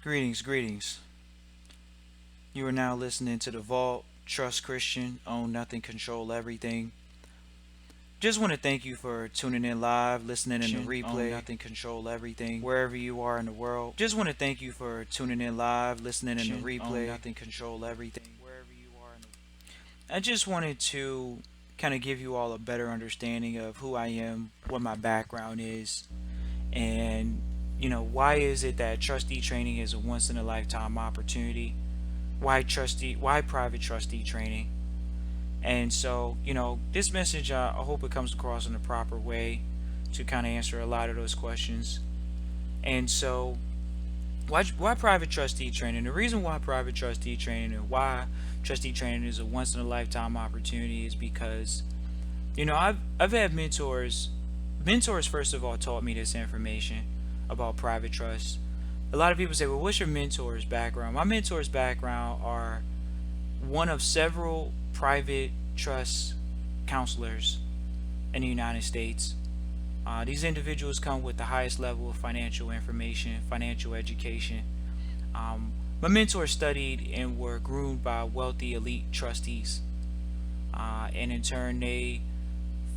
Greetings. You are now listening to The Vault. Trust Christian, own nothing, control everything. Just want to thank you for tuning in live, listening in the replay. Own nothing, control everything, wherever you are in the world. Just want to thank you for tuning in live, listening in the replay. Own nothing, control everything, wherever you are in the. I just wanted to kind of give you all a better understanding of who I am, what my background is, and why is it that trustee training is a once in a lifetime opportunity? Why private trustee training? And so, this message, I hope it comes across in the proper way to kind of answer a lot of those questions. And so, why private trustee training? The reason why private trustee training and why trustee training is a once in a lifetime opportunity is because, I've had mentors. Mentors, first of all, taught me this information about private trust. A lot of people say, well, what's your mentor's background? My mentor's background are one of several private trust counselors in the United States. These individuals come with the highest level of financial information, financial education. My mentors studied and were groomed by wealthy elite trustees. And in turn, they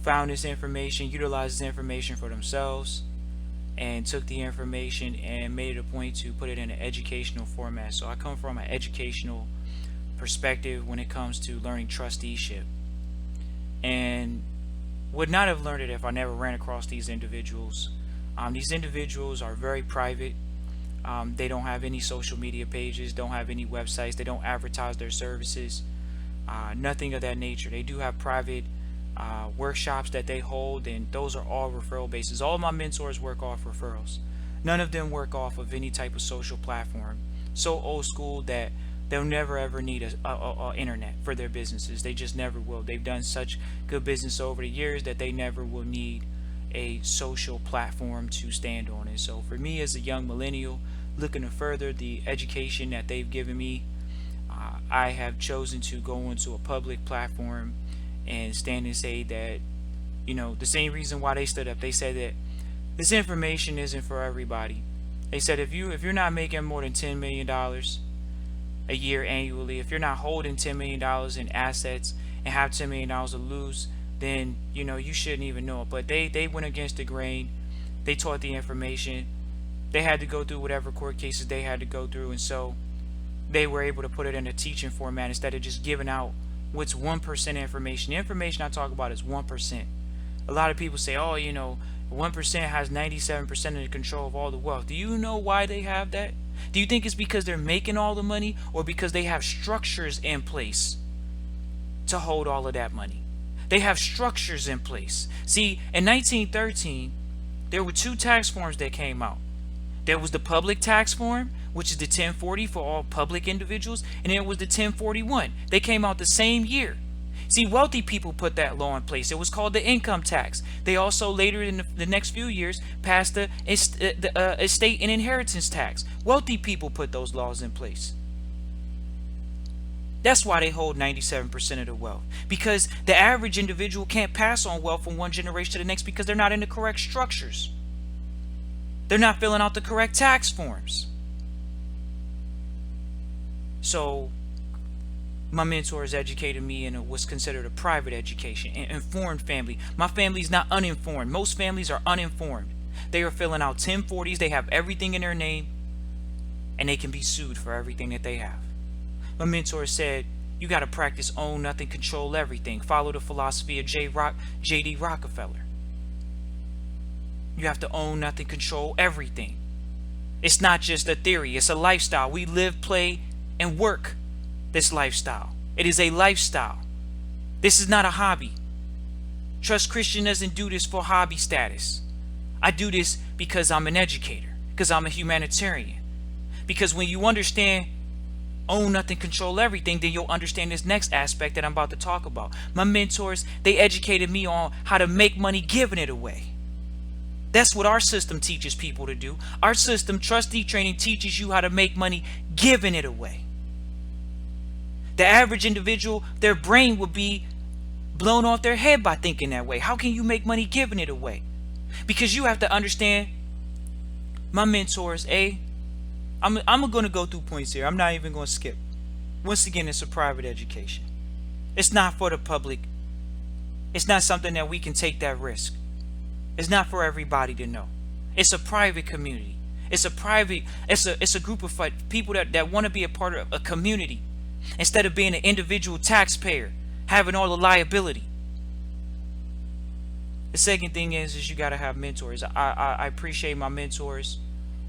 found this information, utilized this information for themselves, and took the information and made it a point to put it in an educational format. So I come from an educational perspective when it comes to learning trusteeship, and would not have learned it if I never ran across these individuals. These individuals are very private. They don't have any social media pages, don't have any websites, they don't advertise their services, nothing of that nature. They do have private workshops that they hold, and those are all referral bases. All of my mentors work off referrals. None of them work off of any type of social platform. So old school that they'll never ever need a internet for their businesses. They just never will. They've done such good business over the years that they never will need a social platform to stand on. And so for me as a young millennial looking to further the education that they've given me, I have chosen to go into a public platform and stand and say that, the same reason why they stood up. They said that this information isn't for everybody. They said if you're not making more than $10 million a year annually, if you're not holding $10 million in assets and have $10 million to lose, then you shouldn't even know it. But they went against the grain. They taught the information. They had to go through whatever court cases they had to go through, and so they were able to put it in a teaching format instead of just giving out what's 1% information. The information I talk about is 1%. A lot of people say, 1% has 97% of the control of all the wealth. Do you know why they have that? Do you think it's because they're making all the money, or because they have structures in place to hold all of that money? They have structures in place. See, in 1913, there were two tax forms that came out. There was the public tax form, which is the 1040 for all public individuals, and there was the 1041. They came out the same year. See, wealthy people put that law in place. It was called the income tax. They also later in the next few years passed the estate and inheritance tax. Wealthy people put those laws in place. That's why they hold 97% of the wealth, because the average individual can't pass on wealth from one generation to the next because they're not in the correct structures. They're not filling out the correct tax forms. So my mentors educated me in what's considered a private education, an informed family. My family's not uninformed. Most families are uninformed. They are filling out 1040s. They have everything in their name, and they can be sued for everything that they have. My mentor said, you got to practice own nothing, control everything. Follow the philosophy of J.D. Rockefeller. You have to own nothing, control everything. It's not just a theory. It's a lifestyle. We live, play, and work this lifestyle. It is a lifestyle. This is not a hobby. Trust Christian doesn't do this for hobby status. I do this because I'm an educator, because I'm a humanitarian. Because when you understand own nothing, control everything, then you'll understand this next aspect that I'm about to talk about. My mentors, they educated me on how to make money giving it away. That's what our system teaches people to do. Our system, trustee training, teaches you how to make money giving it away. The average individual, their brain would be blown off their head by thinking that way. How can you make money giving it away? Because you have to understand, my mentors, I'm going to go through points here. I'm not even going to skip. Once again, it's a private education. It's not for the public. It's not something that we can take that risk. It's not for everybody to know. It's a private community. It's a group of people that want to be a part of a community instead of being an individual taxpayer having all the liability. The second thing is you got to have mentors. I appreciate my mentors,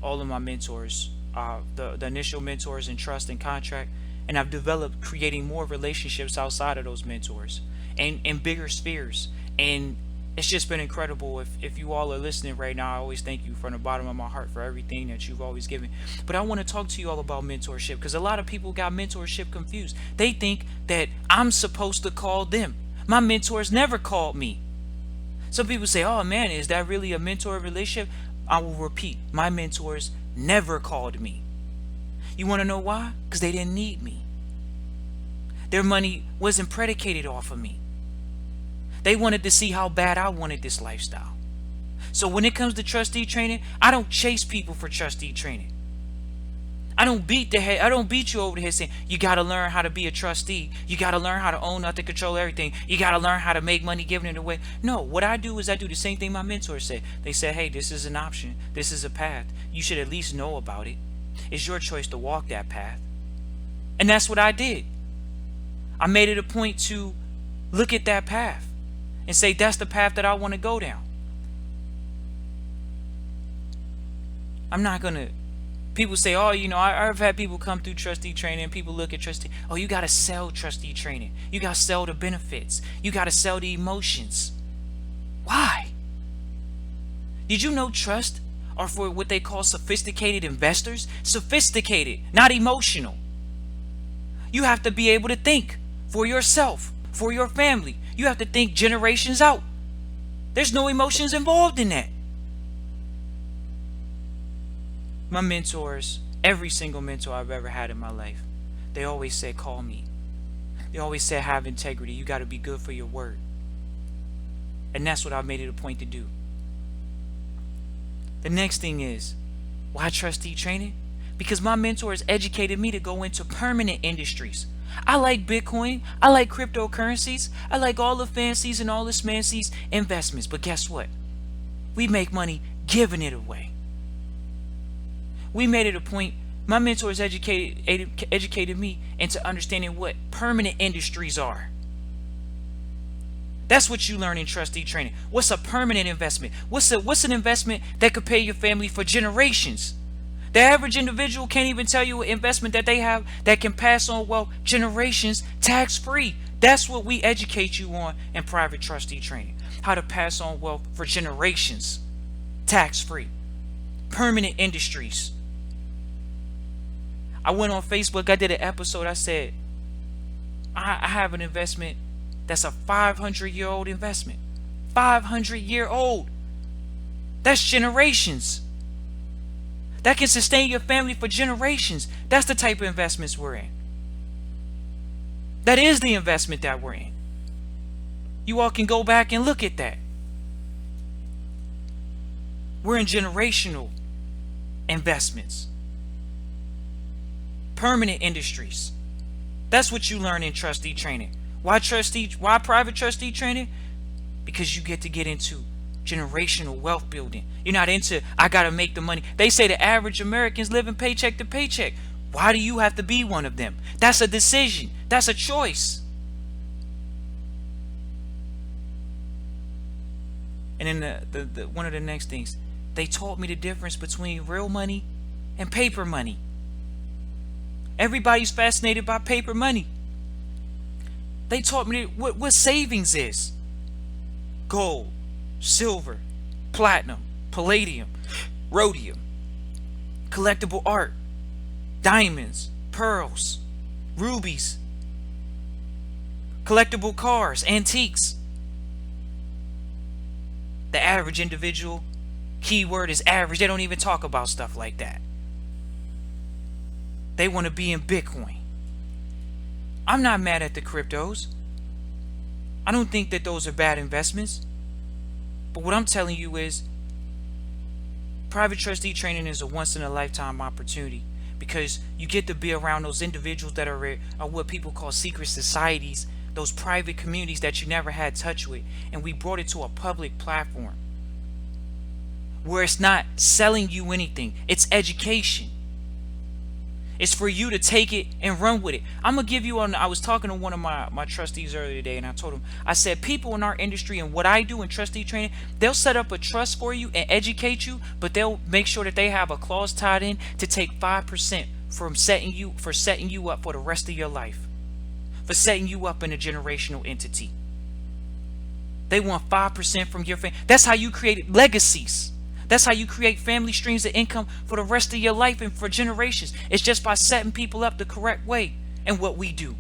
all of my mentors, the initial mentors in trust and contract, and I've developed creating more relationships outside of those mentors and in bigger spheres. And it's just been incredible. If you all are listening right now, I always thank you from the bottom of my heart for everything that you've always given. But I want to talk to you all about mentorship, because a lot of people got mentorship confused. They think that I'm supposed to call them. My mentors never called me. Some people say, oh man, is that really a mentor relationship? I will repeat, my mentors never called me. You want to know why? Because they didn't need me. Their money wasn't predicated off of me. They wanted to see how bad I wanted this lifestyle. So when it comes to trustee training, I don't chase people for trustee training. I don't beat you over the head saying, you got to learn how to be a trustee. You got to learn how to own nothing, control everything. You got to learn how to make money giving it away. No, what I do is I do the same thing my mentors said. They said, hey, this is an option. This is a path. You should at least know about it. It's your choice to walk that path. And that's what I did. I made it a point to look at that path and say, that's the path that I want to go down. I'm not going to... People say, oh, I've had people come through trustee training. People look at trustee. Oh, you got to sell trustee training. You got to sell the benefits. You got to sell the emotions. Why? Did you know trust are for what they call sophisticated investors? Sophisticated, not emotional. You have to be able to think for yourself, for your family. You have to think generations out. There's no emotions involved in that. My mentors, every single mentor I've ever had in my life, they always say, call me. They always say, have integrity. You got to be good for your word. And that's what I've made it a point to do. The next thing is, why trustee training? Because my mentors educated me to go into permanent industries. I like Bitcoin. I like cryptocurrencies. I like all the fancies and all the smancies investments. But guess what? We make money giving it away. We made it a point. My mentors educated me into understanding what permanent industries are. That's what you learn in trustee training. What's a permanent investment? What's an investment that could pay your family for generations? The average individual can't even tell you an investment that they have that can pass on wealth generations tax-free. That's what we educate you on in private trustee training. How to pass on wealth for generations tax-free. Permanent industries. I went on Facebook, I did an episode, I said, I have an investment that's a 500-year-old investment. 500-year-old. That's generations. That can sustain your family for generations. That's the type of investments we're in. That is the investment that we're in. You all can go back and look at that. We're in generational investments. Permanent industries. That's what you learn in trustee training. Why private trustee training? Because you get into generational wealth building. You're not into, I gotta make the money. They say the average American's living paycheck to paycheck. Why do you have to be one of them? That's a decision. That's a choice. And then the one of the next things, they taught me the difference between real money and paper money. Everybody's fascinated by paper money. They taught me what savings is. Gold, silver, platinum, palladium, rhodium, collectible art, diamonds, pearls, rubies, collectible cars, antiques. The average individual, keyword is average. They don't even talk about stuff like that. They want to be in Bitcoin. I'm not mad at the cryptos. I don't think that those are bad investments. But what I'm telling you is, private trustee training is a once in a lifetime opportunity. because you get to be around those individuals that are what people call secret societies, those private communities that you never had touch with. And we brought it to a public platform where it's not selling you anything, it's education. It's for you to take it and run with it. I'm going to give you I was talking to one of my trustees earlier today, and I told him, I said, people in our industry and what I do in trustee training, they'll set up a trust for you and educate you, but they'll make sure that they have a clause tied in to take 5% from setting you up for the rest of your life, for setting you up in a generational entity. They want 5% from your family. That's how you create legacies. That's how you create family streams of income for the rest of your life and for generations. It's just by setting people up the correct way. And what we do,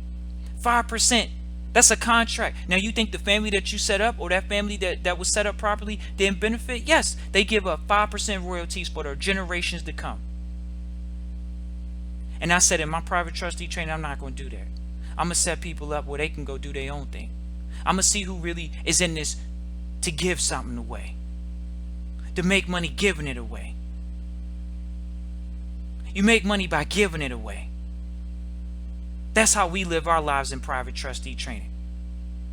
5%, that's a contract. Now you think the family that you set up, or that family that was set up properly, didn't benefit? Yes, they give up 5% royalties for their generations to come. And I said, in my private trustee training, I'm not going to do that. I'm going to set people up where they can go do their own thing. I'm going to see who really is in this to give something away, to make money giving it away. You make money by giving it away. That's how we live our lives in private trustee training.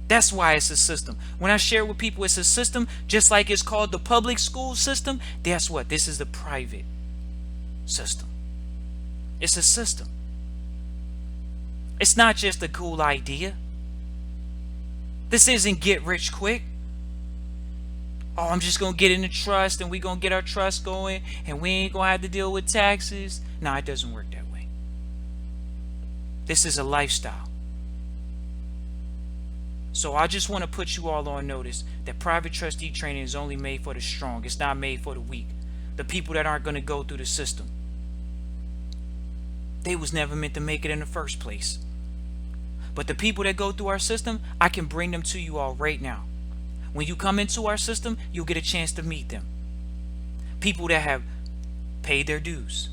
That's why it's a system. When I share with people it's a system, just like it's called the public school system, guess what? This is the private system. It's a system. It's not just a cool idea. This isn't get rich quick. Oh, I'm just going to get in the trust and we're going to get our trust going and we ain't going to have to deal with taxes. No, it doesn't work that way. This is a lifestyle. So I just want to put you all on notice that private trustee training is only made for the strong. It's not made for the weak. The people that aren't going to go through the system. They was never meant to make it in the first place. But the people that go through our system, I can bring them to you all right now. When you come into our system, you'll get a chance to meet them. People that have paid their dues,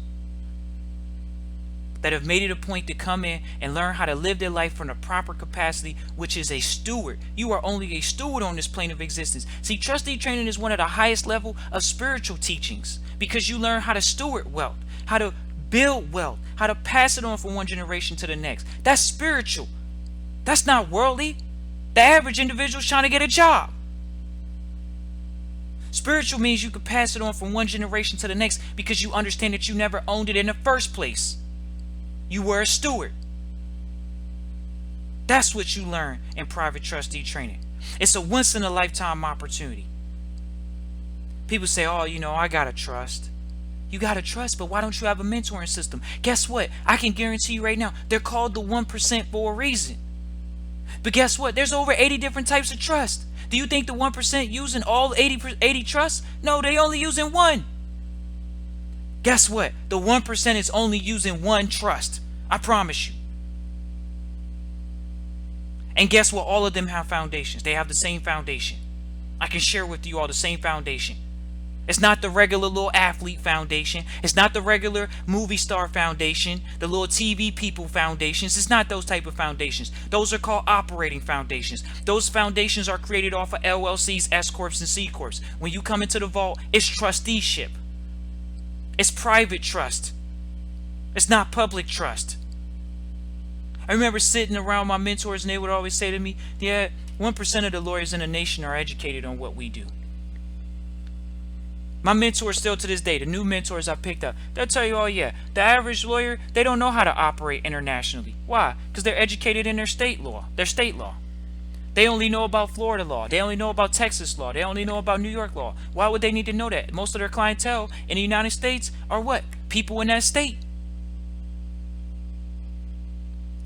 that have made it a point to come in and learn how to live their life from the proper capacity, which is a steward. You are only a steward on this plane of existence. See, trustee training is one of the highest level of spiritual teachings because you learn how to steward wealth, how to build wealth, how to pass it on from one generation to the next. That's spiritual. That's not worldly. The average individual is trying to get a job. Spiritual means you can pass it on from one generation to the next because you understand that you never owned it in the first place. You were a steward. That's what you learn in private trustee training. It's a once in a lifetime opportunity. People say, oh, I got to trust. You got to trust, but why don't you have a mentoring system? Guess what? I can guarantee you right now, they're called the 1% for a reason. But guess what? There's over 80 different types of trust. Do you think the 1% using all 80 trusts? No, they only using one. Guess what? The 1% is only using one trust. I promise you. And guess what? All of them have foundations. They have the same foundation. I can share with you all the same foundation. It's not the regular little athlete foundation. It's not the regular movie star foundation, the little TV people foundations. It's not those type of foundations. Those are called operating foundations. Those foundations are created off of LLCs, S Corps, and C Corps. When you come into the vault, it's trusteeship. It's private trust. It's not public trust. I remember sitting around my mentors and they would always say to me, yeah, 1% of the lawyers in the nation are educated on what we do. My mentors still to this day, the new mentors I picked up, they'll tell you, oh yeah, the average lawyer, they don't know how to operate internationally. Why? Because they're educated in their state law. They only know about Florida law. They only know about Texas law. They only know about New York law. Why would they need to know that? Most of their clientele in the United States are what? People in that state.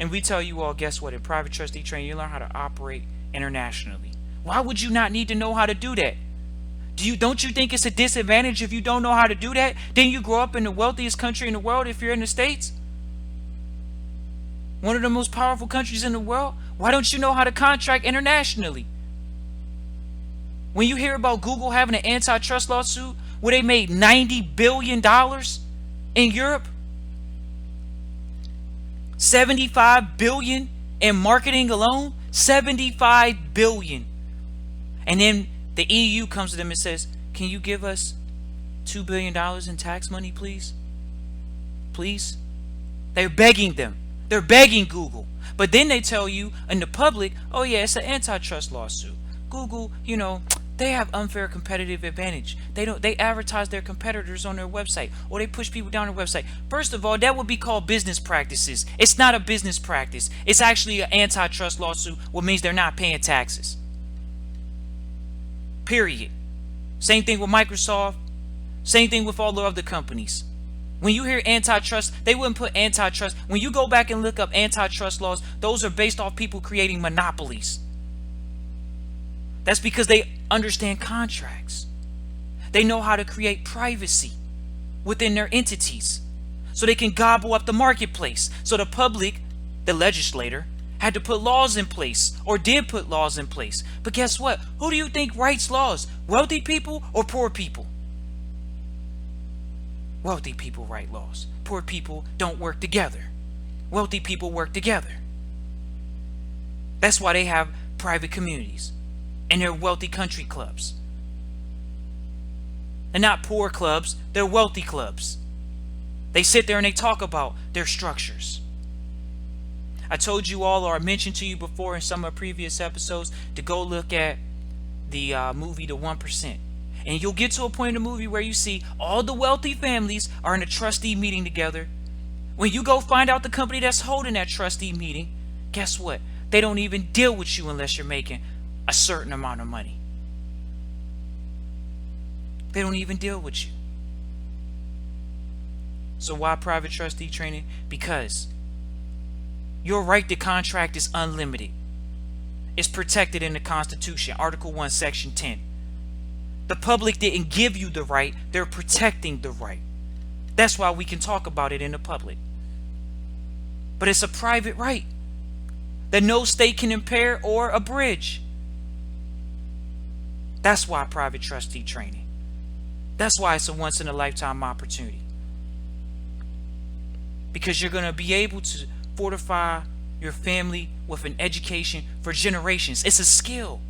And we tell you all, guess what? In private trustee training, you learn how to operate internationally. Why would you not need to know how to do that? Don't you think it's a disadvantage if you don't know how to do that? Then you grow up in the wealthiest country in the world if you're in the States? One of the most powerful countries in the world? Why don't you know how to contract internationally? When you hear about Google having an antitrust lawsuit where they made $90 billion in Europe, $75 billion in marketing alone, $75 billion. And then the EU comes to them and says, can you give us $2 billion in tax money, please? Please? They're begging them. They're begging Google. But then they tell you in the public, oh yeah, it's an antitrust lawsuit. Google, they have unfair competitive advantage. They advertise their competitors on their website, or they push people down their website. First of all, that would be called business practices. It's not a business practice. It's actually an antitrust lawsuit, which means they're not paying taxes. Period. Same thing with Microsoft. Same thing with all the other companies. When you hear antitrust, they wouldn't put antitrust. When you go back and look up antitrust laws, those are based off people creating monopolies. That's because they understand contracts. They know how to create privacy within their entities so they can gobble up the marketplace. So the public, the legislator, had to put laws in place, or did put laws in place. But guess what? Who do you think writes laws? Wealthy people or poor people? Wealthy people write laws. Poor people don't work together. Wealthy people work together. That's why they have private communities and they're wealthy country clubs. They're not poor clubs, they're wealthy clubs. They sit there and they talk about their structures. I told you all, or I mentioned to you before in some of the previous episodes, to go look at the movie The 1%. And you'll get to a point in the movie where you see all the wealthy families are in a trustee meeting together. When you go find out the company that's holding that trustee meeting, guess what? They don't even deal with you unless you're making a certain amount of money. They don't even deal with you. So why private trustee training? Because your right to contract is unlimited. It's protected in the Constitution, Article 1, Section 10. The public didn't give you the right, they're protecting the right. That's why we can talk about it in the public. But it's a private right that no state can impair or abridge. That's why private trustee training. That's why it's a once in a lifetime opportunity. Because you're going to be able to fortify your family with an education for generations. It's a skill.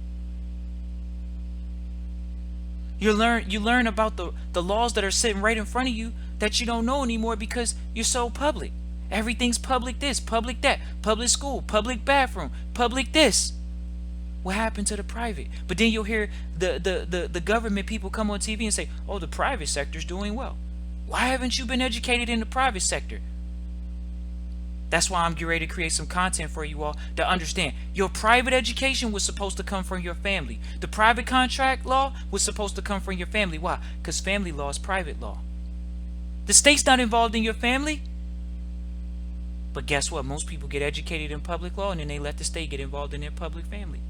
You learn about the laws that are sitting right in front of you that you don't know anymore because you're so public. Everything's public this, public that, public school, public bathroom, public this. What happened to the private? But then you'll hear the government people come on TV and say, oh, the private sector's doing well. Why haven't you been educated in the private sector? That's why I'm getting ready to create some content for you all to understand. Your private education was supposed to come from your family. The private contract law was supposed to come from your family. Why? Because family law is private law. The state's not involved in your family. But guess what? Most people get educated in public law and then they let the state get involved in their public family.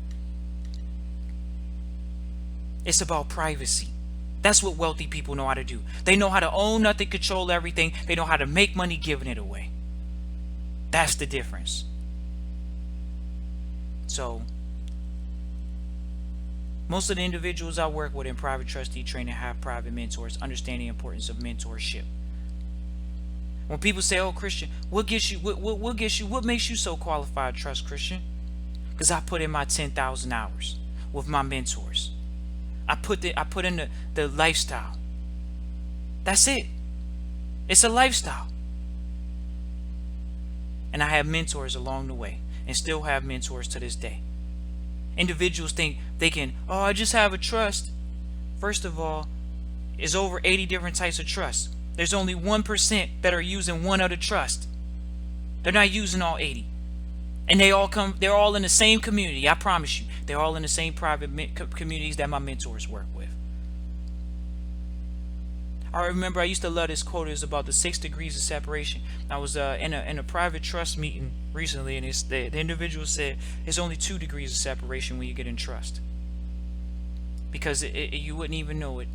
It's about privacy. That's what wealthy people know how to do. They know how to own nothing, control everything. They know how to make money giving it away. That's the difference. So, most of the individuals I work with in private trustee training have private mentors, understand the importance of mentorship. When people say, "Oh, Christian, what makes you so qualified to trust Christian?" Because I put in my 10,000 hours with my mentors. I put in the lifestyle. That's it. It's a lifestyle. And I have mentors along the way and still have mentors to this day. Individuals think they can, oh, I just have a trust. First of all, there's over 80 different types of trust. There's only 1% that are using one other trust. They're not using all 80. And they're all in the same community, I promise you. They're all in the same private communities that my mentors work with. I remember I used to love this quote. It was about the 6 degrees of separation. I was in a private trust meeting recently, and the individual said it's only 2 degrees of separation when you get in trust, because you wouldn't even know it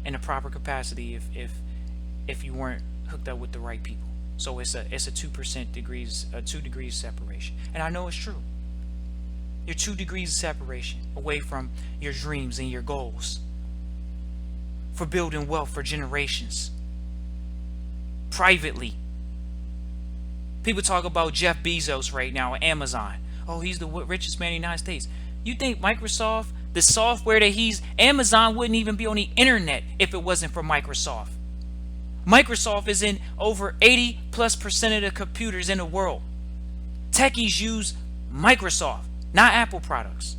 in a proper capacity if you weren't hooked up with the right people. So it's a 2% degrees, 2 degrees separation, and I know it's true. You're 2 degrees of separation away from your dreams and your goals for building wealth for generations privately. People talk about Jeff Bezos right now at Amazon. Oh, he's the richest man in the United States. You think Microsoft, the software that Amazon wouldn't even be on the internet if it wasn't for Microsoft. Microsoft is in over 80+% of the computers in the world. Techies use Microsoft, not Apple products.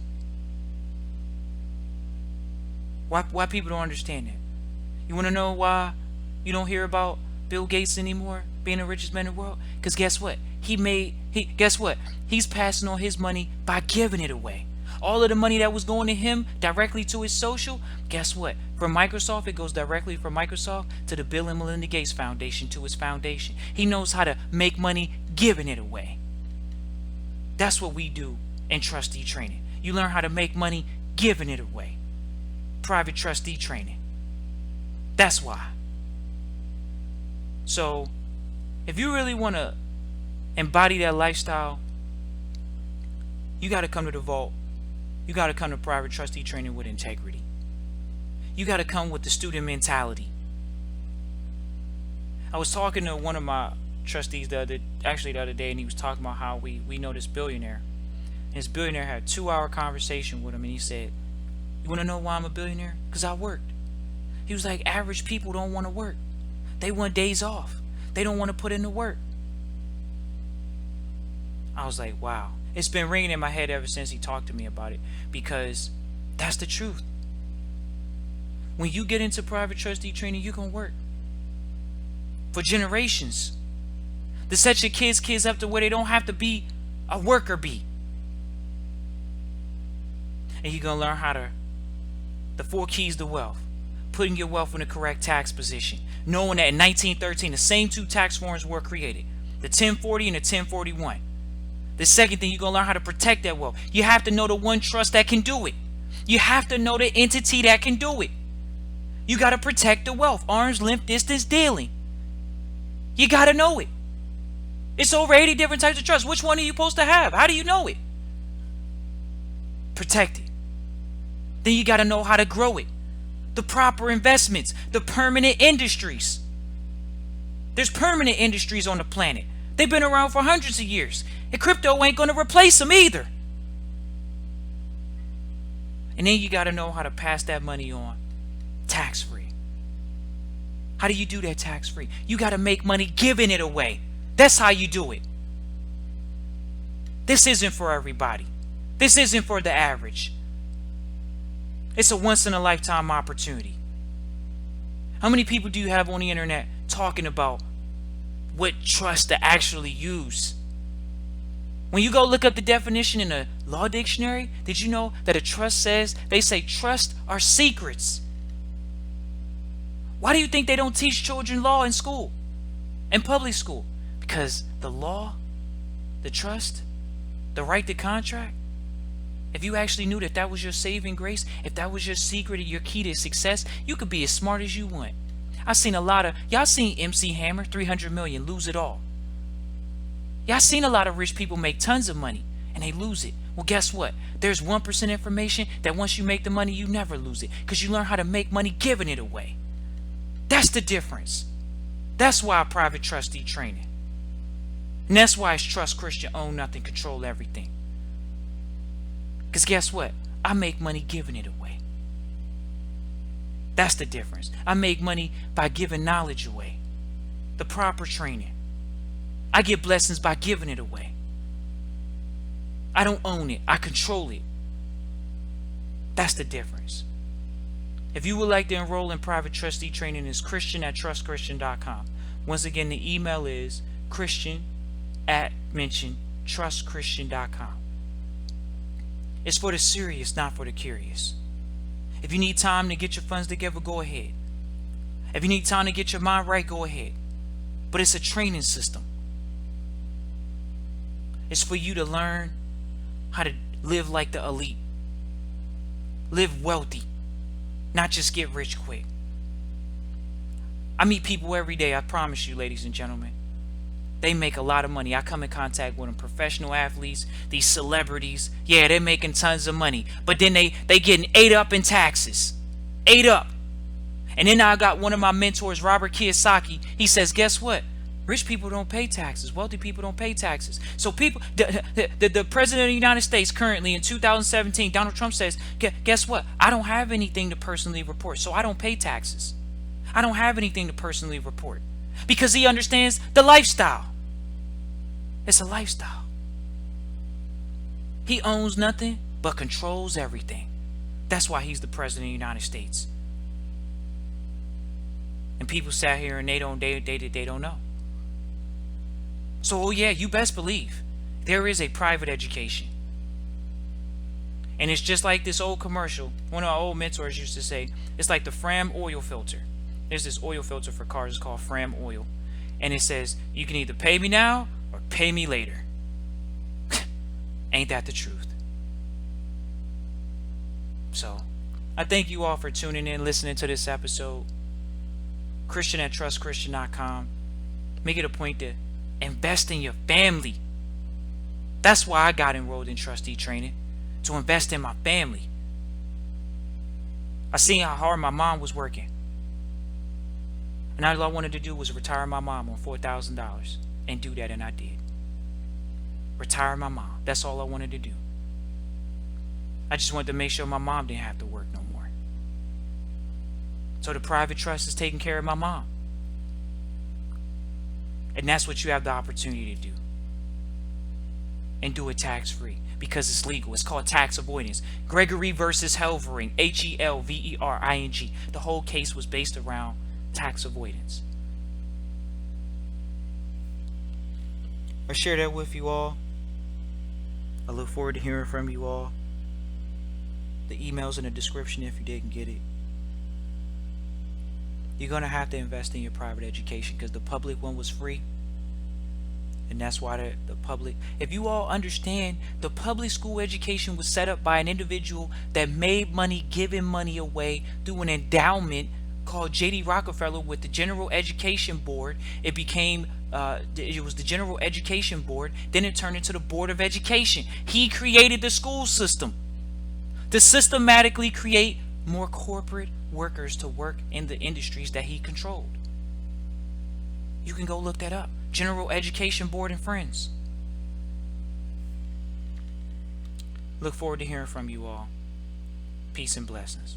Why people don't understand that? You want to know why you don't hear about Bill Gates anymore being the richest man in the world? Because guess what? He's passing on his money by giving it away. All of the money that was going to him directly to his social, guess what? From Microsoft, it goes directly from Microsoft to the Bill and Melinda Gates Foundation, to his foundation. He knows how to make money giving it away. That's what we do in trustee training. You learn how to make money giving it away. Private trustee training. That's why. So, if you really want to embody that lifestyle, you got to come to the vault. You got to come to private trustee training with integrity. You got to come with the student mentality. I was talking to one of my trustees the other day, and he was talking about how we know this billionaire. And this billionaire had a 2-hour conversation with him, and he said, "You want to know why I'm a billionaire? Because I worked." He was like, average people don't want to work. They want days off. They don't want to put in the work. I was like, wow. It's been ringing in my head ever since he talked to me about it, because that's the truth. When you get into private trustee training, you're going to work for generations to set your kids up to where they don't have to be a worker bee. And you're going to learn how to, the 4 keys to wealth, putting your wealth in the correct tax position, knowing that in 1913 the same 2 tax forms were created, the 1040 and the 1041. The second thing, you're going to learn how to protect that wealth. You have to know the one trust that can do it. You have to know the entity that can do it. You got to protect the wealth. Arm's length distance dealing. You got to know it. It's over 80 different types of trust. Which one are you supposed to have? How do you know it? Protect it. Then you got to know how to grow it. The proper investments, the permanent industries. There's permanent industries on the planet. They've been around for hundreds of years. And crypto ain't going to replace them either. And then you got to know how to pass that money on tax-free. How do you do that tax-free? You got to make money giving it away. That's how you do it. This isn't for everybody. This isn't for the average. It's a once-in-a-lifetime opportunity. How many people do you have on the internet talking about what trust to actually use? When you go look up the definition in a law dictionary, did you know that a trust says, they say trust are secrets? Why do you think they don't teach children law in school, in public school? Because the law, the trust, the right to contract, if you actually knew that that was your saving grace, if that was your secret, your key to success, you could be as smart as you want. I've seen a lot of, y'all seen MC Hammer, 300 million, lose it all. Y'all seen a lot of rich people make tons of money and they lose it. Well, guess what? There's 1% information that once you make the money, you never lose it, because you learn how to make money giving it away. That's the difference. That's why private trustee training. And that's why it's Trust Christian, own nothing, control everything. Because guess what? I make money giving it away. That's the difference. I make money by giving knowledge away. The proper training. I get blessings by giving it away. I don't own it. I control it. That's the difference. If you would like to enroll in private trustee training, it's christian@trustchristian.com. Once again, the email is christian@trustchristian.com. It's for the serious, not for the curious. If you need time to get your funds together, go ahead. If you need time to get your mind right, go ahead. But it's a training system. It's for you to learn how to live like the elite. Live wealthy. Not just get rich quick. I meet people every day, I promise you, ladies and gentlemen. They make a lot of money. I come in contact with them, professional athletes, these celebrities. Yeah, they're making tons of money. But then they getting ate up in taxes. Ate up. And then I got one of my mentors, Robert Kiyosaki. He says, guess what? Rich people don't pay taxes. Wealthy people don't pay taxes. So people, the president of the United States currently in 2017, Donald Trump says, guess what? I don't have anything to personally report, so I don't pay taxes. I don't have anything to personally report because he understands the lifestyle. It's a lifestyle. He owns nothing but controls everything. That's why he's the president of the United States. And people sat here and they don't know. So, oh yeah, you best believe there is a private education. And it's just like this old commercial. One of our old mentors used to say, it's like the Fram oil filter. There's this oil filter for cars, it's called Fram oil. And it says, you can either pay me now or pay me later. Ain't that the truth? So, I thank you all for tuning in, listening to this episode. Christian at trustchristian.com. Make it a point to invest in your family. That's why I got enrolled in trustee training, to invest in my family. I seen how hard my mom was working, and all I wanted to do was retire my mom on $4,000 and do that, and I did. Retire my mom. That's all I wanted to do. I just wanted to make sure my mom didn't have to work no more. So the private trust is taking care of my mom. And that's what you have the opportunity to do. And do it tax-free because it's legal. It's called tax avoidance. Gregory versus Helvering, Helvering. The whole case was based around tax avoidance. I share that with you all. I look forward to hearing from you all. The email's in the description if you didn't get it. You're going to have to invest in your private education because the public one was free. And that's why the public, if you all understand, the public school education was set up by an individual that made money giving money away through an endowment called J.D. Rockefeller with the General Education Board. It became, it was the General Education Board. Then it turned into the Board of Education. He created the school system to systematically create more corporate workers to work in the industries that he controlled. You can go look that up. General Education Board and Friends. Look forward to hearing from you all. Peace and blessings.